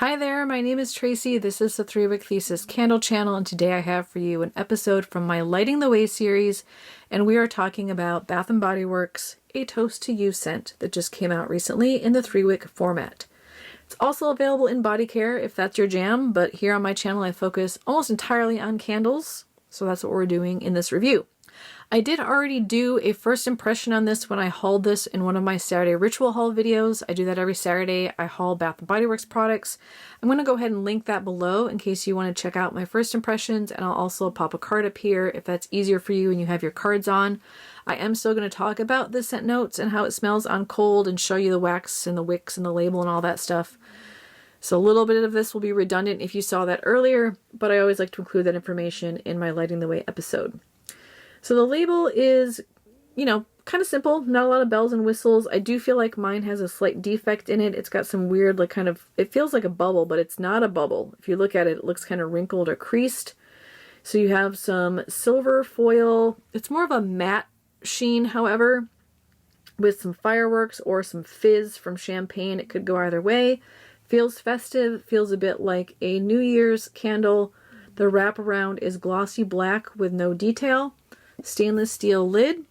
Hi there, my name is Tracy. This is the 3-Wick Thesis candle channel, and today I have for you an episode from my Lighting the Way series, and we are talking about Bath & Body Works' A Toast to You scent that just came out recently in the 3-wick format. It's also available in body care if that's your jam, but here on my channel I focus almost entirely on candles, so that's what we're doing in this review. I did already do a first impression on this when I hauled this in one of my Saturday ritual haul videos. I do that every Saturday. I haul Bath & Body Works products. I'm going to go ahead and link that below in case you want to check out my first impressions, and I'll also pop a card up here if that's easier for you and you have your cards on. I am still going to talk about the scent notes and how it smells on cold and show you the wax and the wicks and the label and all that stuff. So a little bit of this will be redundant if you saw that earlier, but I always like to include that information in my Lighting the Way episode. So the label is, kind of simple, not a lot of bells and whistles. I do feel like mine has a slight defect in it. It's got some weird, it feels like a bubble, but it's not a bubble. If you look at it, it looks kind of wrinkled or creased. So you have some silver foil. It's more of a matte sheen, however, with some fireworks or some fizz from champagne. It could go either way. Feels festive, feels a bit like a New Year's candle. The wraparound is glossy black with no detail. Stainless steel lid,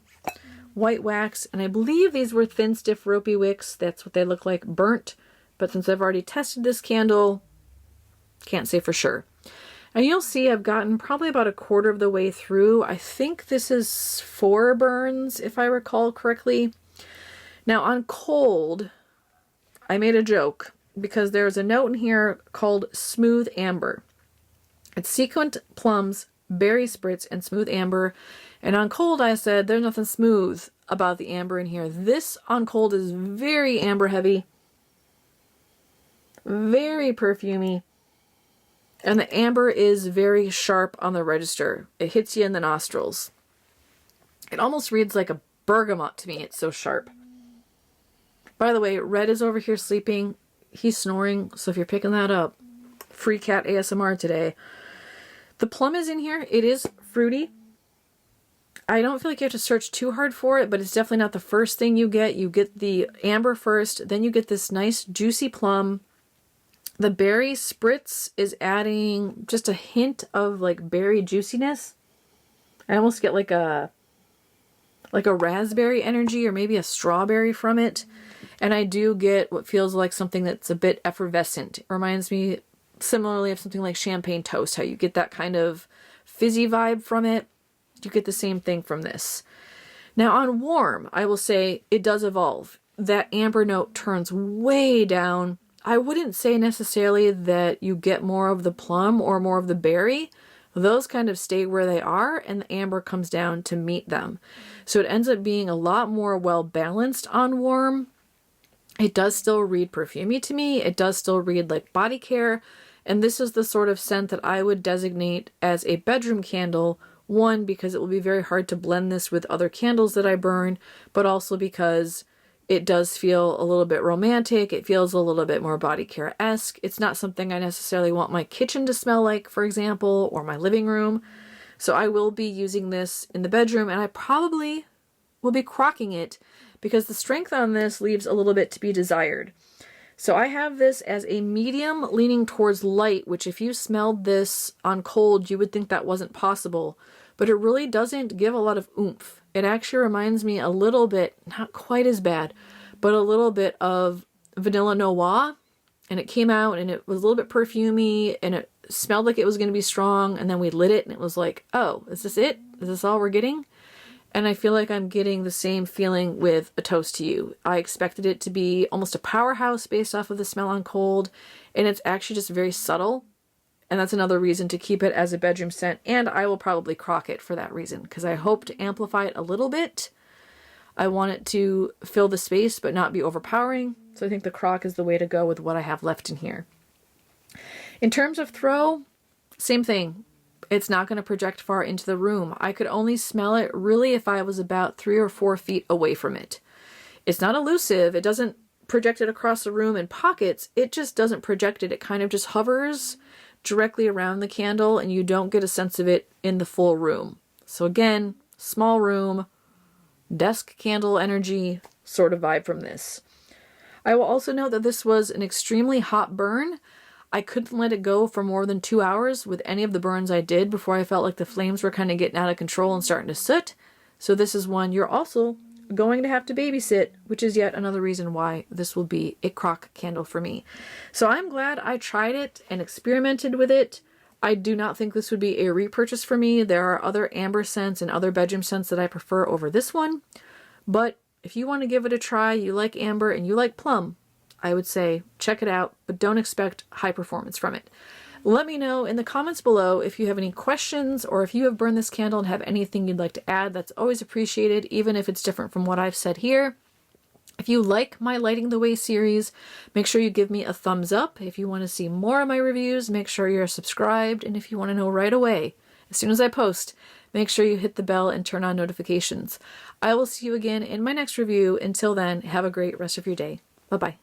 white wax, and I believe these were thin, stiff, ropey wicks. That's what they look like, burnt. But since I've already tested this candle, can't say for sure. And you'll see I've gotten probably about a quarter of the way through. I think this is 4 burns, if I recall correctly. Now on cold, I made a joke because there's a note in here called smooth amber. It's sequined plums, berry spritz, and smooth amber. And on cold, I said, there's nothing smooth about the amber in here. This on cold is very amber heavy, very perfumey, and the amber is very sharp on the register. It hits you in the nostrils. It almost reads like a bergamot to me. It's so sharp. By the way, Red is over here sleeping. He's snoring, so if you're picking that up, free cat ASMR today. The plum is in here. It is fruity. I don't feel like you have to search too hard for it, but it's definitely not the first thing you get. You get the amber first, then you get this nice juicy plum. The berry spritz is adding just a hint of like berry juiciness. I almost get like a raspberry energy or maybe a strawberry from it. And I do get what feels like something that's a bit effervescent. It reminds me similarly of something like champagne toast, how you get that kind of fizzy vibe from it. You get the same thing from this. Now on warm, I will say it does evolve. That amber note turns way down. I wouldn't say necessarily that you get more of the plum or more of the berry. Those kind of stay where they are, and the amber comes down to meet them. So it ends up being a lot more well balanced on warm. It does still read perfumey to me. It does still read like body care. And this is the sort of scent that I would designate as a bedroom candle. One, because it will be very hard to blend this with other candles that I burn, but also because it does feel a little bit romantic. It feels a little bit more body care-esque. It's not something I necessarily want my kitchen to smell like, for example, or my living room. So I will be using this in the bedroom, and I probably will be crocking it because the strength on this leaves a little bit to be desired. So I have this as a medium leaning towards light, which if you smelled this on cold, you would think that wasn't possible. But it really doesn't give a lot of oomph. It actually reminds me a little bit, not quite as bad, but a little bit of Vanilla Noir. And it came out and it was a little bit perfumey and it smelled like it was going to be strong. And then we lit it and it was like, oh, is this it? Is this all we're getting? And I feel like I'm getting the same feeling with A Toast to You. I expected it to be almost a powerhouse based off of the smell on cold, and it's actually just very subtle. And that's another reason to keep it as a bedroom scent, and I will probably crock it for that reason, because I hope to amplify it a little bit. I want it to fill the space, but not be overpowering, so I think the crock is the way to go with what I have left in here. In terms of throw, same thing. It's not going to project far into the room. I could only smell it really if I was about 3 or 4 feet away from it. It's not elusive. It doesn't project it across the room in pockets. It just doesn't project it. It kind of just hovers directly around the candle and you don't get a sense of it in the full room. So again, small room, desk candle energy sort of vibe from this. I will also note that this was an extremely hot burn. I couldn't let it go for more than 2 hours with any of the burns I did before I felt like the flames were kind of getting out of control and starting to soot. So this is one you're also going to have to babysit, which is yet another reason why this will be a crock candle for me. So I'm glad I tried it and experimented with it. I do not think this would be a repurchase for me. There are other amber scents and other bedroom scents that I prefer over this one. But if you want to give it a try, you like amber and you like plum, I would say check it out, but don't expect high performance from it. Let me know in the comments below if you have any questions or if you have burned this candle and have anything you'd like to add. That's always appreciated, even if it's different from what I've said here. If you like my Lighting the Way series, make sure you give me a thumbs up. If you want to see more of my reviews, make sure you're subscribed. And if you want to know right away, as soon as I post, make sure you hit the bell and turn on notifications. I will see you again in my next review. Until then, have a great rest of your day. Bye-bye.